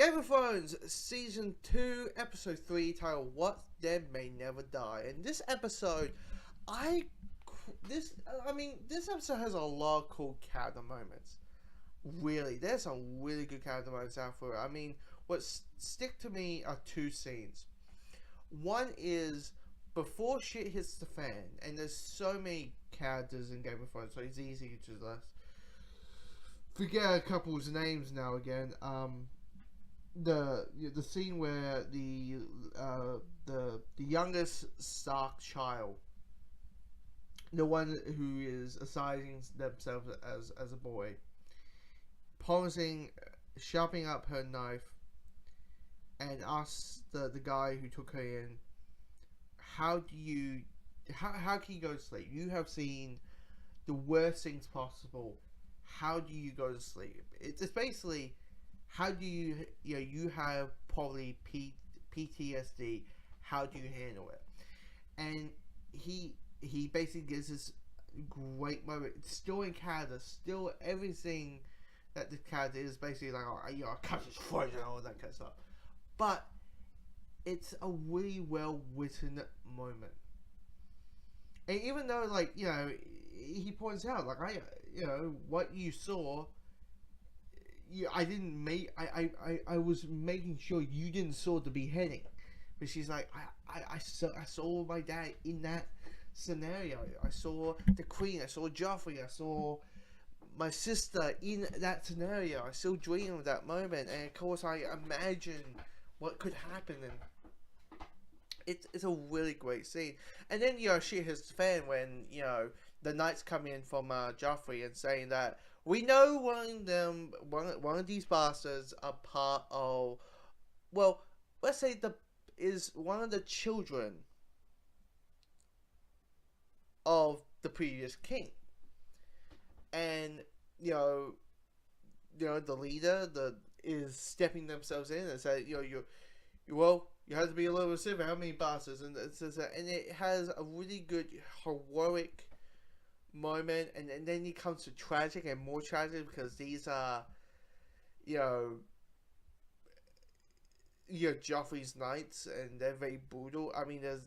Game of Thrones Season 2, Episode 3, titled What Dead May Never Die. And this episode, this episode has a lot of cool character moments. Really, there's some really good character moments out for it. I mean, what stick to me are two scenes. One is before shit hits the fan, and there's so many characters in Game of Thrones, so it's easy to just forget a couple's names now again. The scene where the youngest Stark child, the one who is assigning themselves as a boy, pausing, sharpening up her knife, and asks the guy who took her in, how can you go to sleep? You have seen the worst things possible. How do you go to sleep? It's basically, how do you have probably PTSD. How do you handle it? And he basically gives this great moment. It's still in Canada, still everything that the character is basically like, I cut his throat and all that kind of stuff. But it's a really well written moment. And even though, he points out, what you saw, I was making sure you didn't saw the beheading. But she's like, I saw my dad in that scenario. I saw the Queen, I saw Joffrey, I saw my sister in that scenario. I still dream of that moment, and of course I imagine what could happen, and it's a really great scene. And then she hits the fan when the knights come in from Joffrey and saying that we know one of these bastards are part of, well, let's say is one of the children of the previous king. And the leader is stepping themselves in and say, you have to be a little specific. How many bastards? And it has a really good heroic moment, and then it comes to tragic and more tragic, because these are Joffrey's knights, and they're very brutal. I mean, there's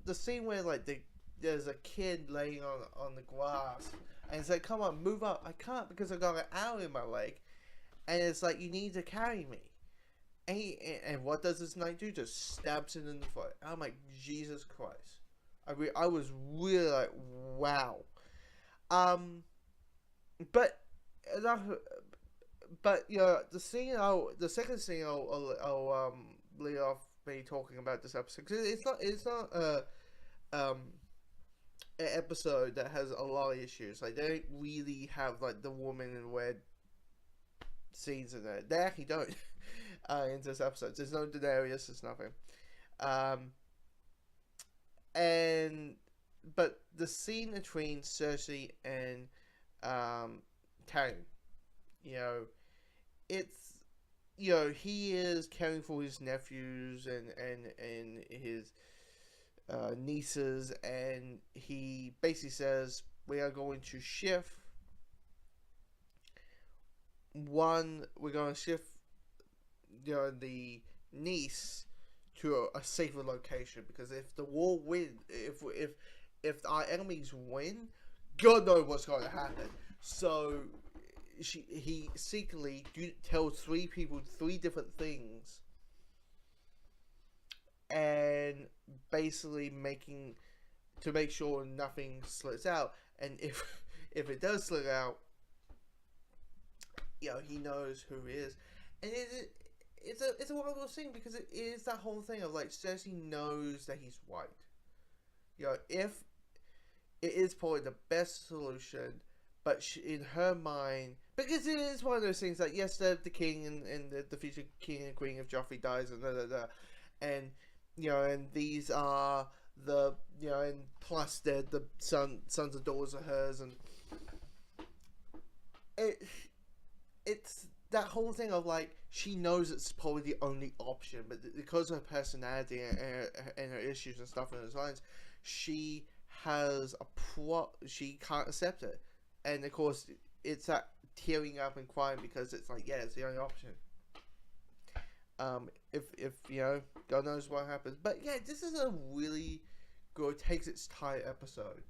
the scene where there's a kid laying on the grass, and it's like, come on, move up. I can't, because I got an arrow in my leg. And it's like, you need to carry me. And what does this knight do? Just stabs it in the foot. I'm like, Jesus Christ. I was really like, wow. But the second scene I'll lead off me talking about this episode, because it's not an episode that has a lot of issues. Like, they don't really have the woman in red scenes in there. They actually don't in this episode. There's no Daenerys. There's nothing. But the scene between Cersei and Tyrion, it's he is caring for his nephews and his nieces, and he basically says, we are going to shift the niece to a safer location, because if the war if our enemies win, God knows what's going to happen. So he secretly tells three people three different things, and basically to make sure nothing slips out. And if it does slip out, he knows who he is. And it's a wonderful thing, because it is that whole thing of Cersei knows that he's white. If it is probably the best solution, but in her mind, because it is one of those things that, yes, the king and the future king and queen of Joffrey dies, and and and these are and plus they're the sons and daughters of hers, and it's that whole thing of she knows it's probably the only option, but because of her personality and her issues and stuff in her lines, she has she can't accept it. And of course, it's that tearing up and crying, because it's it's the only option. If you God knows what happens. But yeah, this is a really good, takes its time episode.